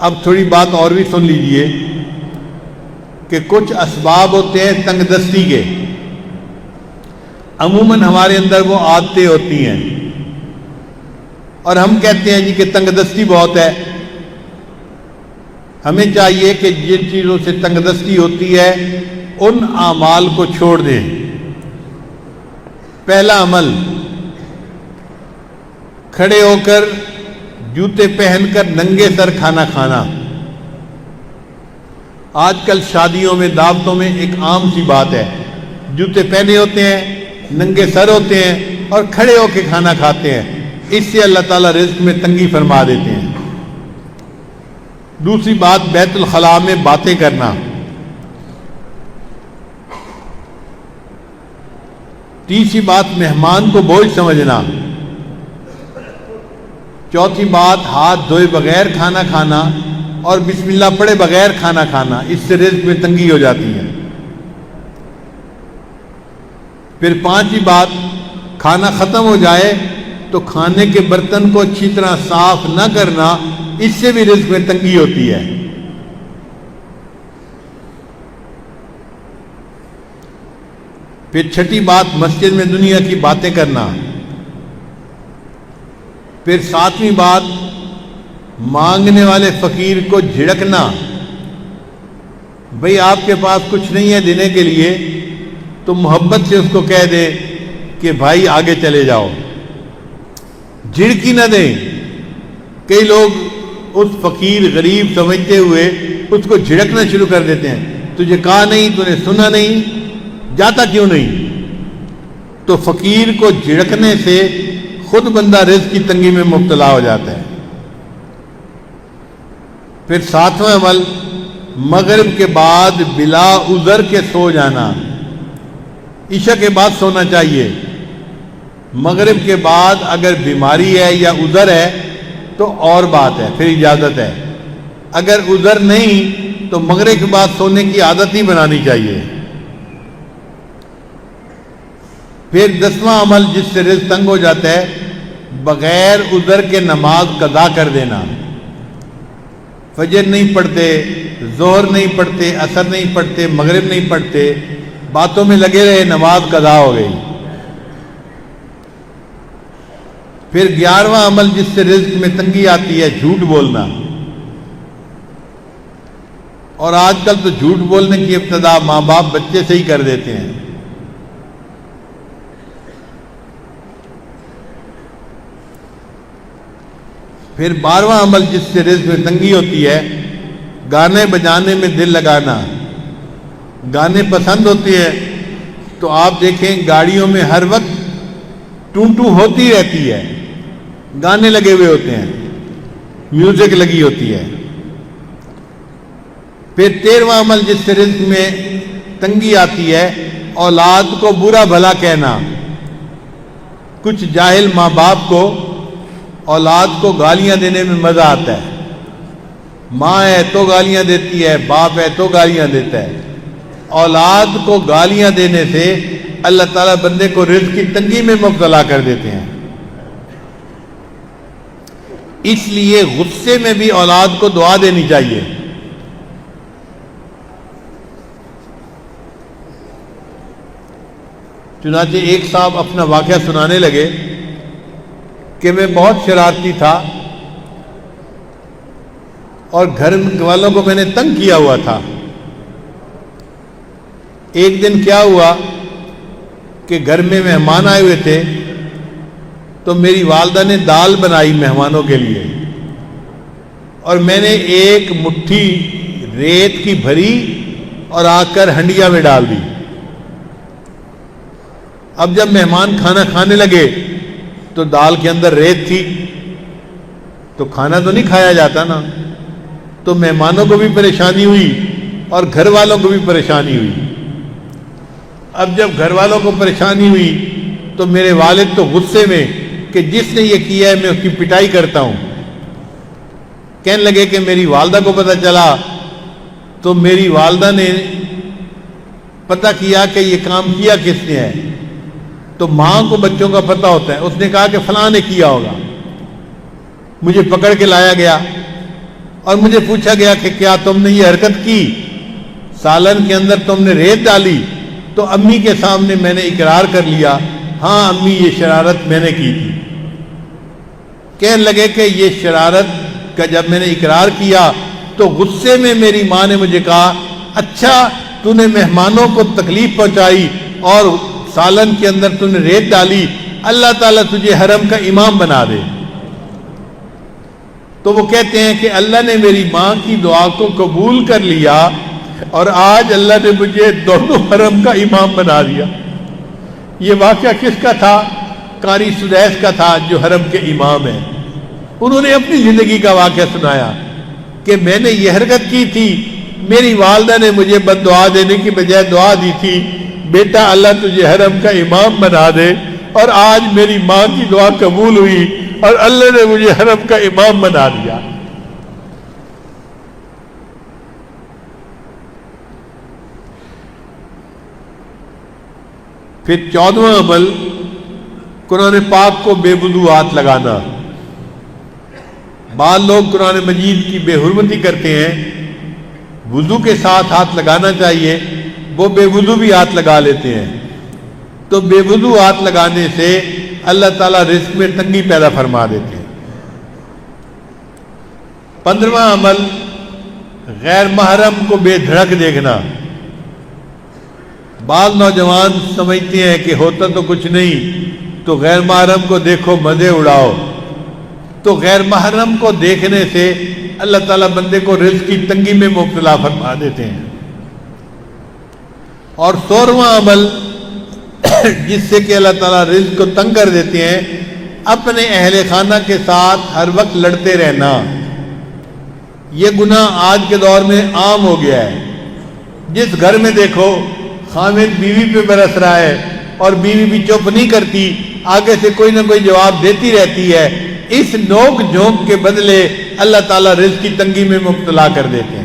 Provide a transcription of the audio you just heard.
اب تھوڑی بات اور بھی سن لیجئے کہ کچھ اسباب ہوتے ہیں تنگ دستی کے، عموماً ہمارے اندر وہ عادتیں ہوتی ہیں اور ہم کہتے ہیں جی کہ تنگ دستی بہت ہے۔ ہمیں چاہیے کہ جن چیزوں سے تنگ دستی ہوتی ہے ان اعمال کو چھوڑ دیں۔ پہلا عمل، کھڑے ہو کر جوتے پہن کر ننگے سر کھانا کھانا۔ آج کل شادیوں میں، دعوتوں میں ایک عام سی بات ہے، جوتے پہنے ہوتے ہیں، ننگے سر ہوتے ہیں اور کھڑے ہو کے کھانا کھاتے ہیں۔ اس سے اللہ تعالیٰ رزق میں تنگی فرما دیتے ہیں۔ دوسری بات، بیت الخلاء میں باتیں کرنا۔ تیسری بات، مہمان کو بوجھ سمجھنا۔ چوتھی بات، ہاتھ دھوئے بغیر کھانا کھانا اور بسم اللہ پڑھے بغیر کھانا کھانا، اس سے رزق میں تنگی ہو جاتی ہے۔ پھر پانچویں بات، کھانا ختم ہو جائے تو کھانے کے برتن کو اچھی طرح صاف نہ کرنا، اس سے بھی رزق میں تنگی ہوتی ہے۔ پھر چھٹی بات، مسجد میں دنیا کی باتیں کرنا۔ پھر ساتویں بات، مانگنے والے فقیر کو جھڑکنا۔ بھئی آپ کے پاس کچھ نہیں ہے دینے کے لیے تو محبت سے اس کو کہہ دے کہ بھائی آگے چلے جاؤ، جھڑکی نہ دیں۔ کئی لوگ اس فقیر غریب سمجھتے ہوئے اس کو جھڑکنا شروع کر دیتے ہیں، تجھے کہا نہیں، تو نے سنا نہیں، جاتا کیوں نہیں؟ تو فقیر کو جھڑکنے سے خود بندہ رزق کی تنگی میں مبتلا ہو جاتا ہے۔ پھر ساتواں عمل، مغرب کے بعد بلا عذر کے سو جانا۔ عشاء کے بعد سونا چاہیے۔ مغرب کے بعد اگر بیماری ہے یا عذر ہے تو اور بات ہے، پھر اجازت ہے۔ اگر عذر نہیں تو مغرب کے بعد سونے کی عادت ہی بنانی چاہیے۔ پھر 10واں عمل جس سے رزق تنگ ہو جاتا ہے، بغیر عذر کے نماز قضا کر دینا۔ فجر نہیں پڑھتے، ظہر نہیں پڑھتے، عصر نہیں پڑھتے، مغرب نہیں پڑھتے، باتوں میں لگے رہے، نماز قضا ہو گئی۔ پھر 11واں عمل جس سے رزق میں تنگی آتی ہے، جھوٹ بولنا۔ اور آج کل تو جھوٹ بولنے کی ابتدا ماں باپ بچے سے ہی کر دیتے ہیں۔ پھر 12واں عمل جس سے رزق میں تنگی ہوتی ہے، گانے بجانے میں دل لگانا۔ گانے پسند ہوتے ہیں تو آپ دیکھیں گاڑیوں میں ہر وقت ٹوں ٹوں ہوتی رہتی ہے، گانے لگے ہوئے ہوتے ہیں، میوزک لگی ہوتی ہے۔ پھر 13واں عمل جس سے رزق میں تنگی آتی ہے، اولاد کو برا بھلا کہنا۔ کچھ جاہل ماں باپ کو اولاد کو گالیاں دینے میں مزہ آتا ہے۔ ماں ہے تو گالیاں دیتی ہے، باپ ہے تو گالیاں دیتا ہے۔ اولاد کو گالیاں دینے سے اللہ تعالیٰ بندے کو رزق کی تنگی میں مبتلا کر دیتے ہیں۔ اس لیے غصے میں بھی اولاد کو دعا دینی چاہیے۔ چنانچہ ایک صاحب اپنا واقعہ سنانے لگے کہ میں بہت شرارتی تھا اور گھر والوں کو میں نے تنگ کیا ہوا تھا۔ ایک دن کیا ہوا کہ گھر میں مہمان آئے ہوئے تھے تو میری والدہ نے دال بنائی مہمانوں کے لیے، اور میں نے ایک مٹھی ریت کی بھری اور آ کر ہنڈیا میں ڈال دی۔ اب جب مہمان کھانا کھانے لگے تو دال کے اندر ریت تھی، تو کھانا تو نہیں کھایا جاتا نا، تو مہمانوں کو بھی پریشانی ہوئی اور گھر والوں کو بھی پریشانی ہوئی۔ اب جب گھر والوں کو پریشانی ہوئی تو میرے والد تو غصے میں کہ جس نے یہ کیا ہے میں اس کی پٹائی کرتا ہوں۔ کہنے لگے کہ میری والدہ کو پتہ چلا تو میری والدہ نے پتہ کیا کہ یہ کام کیا کس نے ہے، تو ماں کو بچوں کا پتہ ہوتا ہے، اس نے کہا کہ فلاں نے کیا ہوگا۔ مجھے پکڑ کے لایا گیا، اور مجھے پوچھا گیا کہ کیا تم نے یہ حرکت کی، سالن کے اندر تم نے ریت ڈالی، تو امی کے سامنے میں نے اقرار کر لیا، ہاں امی یہ شرارت میں نے کی تھی۔ کہنے لگے کہ یہ شرارت کا جب میں نے اقرار کیا تو غصے میں میری ماں نے مجھے کہا، اچھا تو نے مہمانوں کو تکلیف پہنچائی اور سالن کے اندر تو نے ریت ڈالی، اللہ تعالیٰ تجھے حرم کا امام بنا دے۔ تو وہ کہتے ہیں کہ اللہ نے میری ماں کی دعا کو قبول کر لیا اور آج اللہ نے مجھے دونوں حرم کا امام بنا دیا۔ یہ واقعہ کس کا تھا؟ قاری سدیس کا تھا جو حرم کے امام ہیں۔ انہوں نے اپنی زندگی کا واقعہ سنایا کہ میں نے یہ حرکت کی تھی، میری والدہ نے مجھے بد دعا دینے کی بجائے دعا دی تھی، بیٹا اللہ تجھے حرم کا امام بنا دے، اور آج میری ماں کی دعا قبول ہوئی اور اللہ نے مجھے حرم کا امام بنا دیا۔ پھر 14واں عمل، قرآن پاک کو بے وضو ہاتھ لگانا۔ بعض لوگ قرآن مجید کی بے حرمتی کرتے ہیں، وضو کے ساتھ ہاتھ لگانا چاہیے، وہ بے وضو بھی ہاتھ لگا لیتے ہیں۔ تو بے وضو ہاتھ لگانے سے اللہ تعالیٰ رزق میں تنگی پیدا فرما دیتے ہیں۔ 15واں عمل، غیر محرم کو بے دھڑک دیکھنا۔ بعض نوجوان سمجھتے ہیں کہ ہوتا تو کچھ نہیں، تو غیر محرم کو دیکھو مزے اڑاؤ۔ تو غیر محرم کو دیکھنے سے اللہ تعالیٰ بندے کو رزق کی تنگی میں مبتلا فرما دیتے ہیں۔ اور 16واں عمل جس سے کہ اللہ تعالیٰ رزق کو تنگ کر دیتے ہیں، اپنے اہل خانہ کے ساتھ ہر وقت لڑتے رہنا۔ یہ گناہ آج کے دور میں عام ہو گیا ہے۔ جس گھر میں دیکھو خامد بیوی پہ برس رہا ہے اور بیوی بھی چپ نہیں کرتی، آگے سے کوئی نہ کوئی جواب دیتی رہتی ہے۔ اس نوک جھونک کے بدلے اللہ تعالیٰ رزق کی تنگی میں مبتلا کر دیتے ہیں۔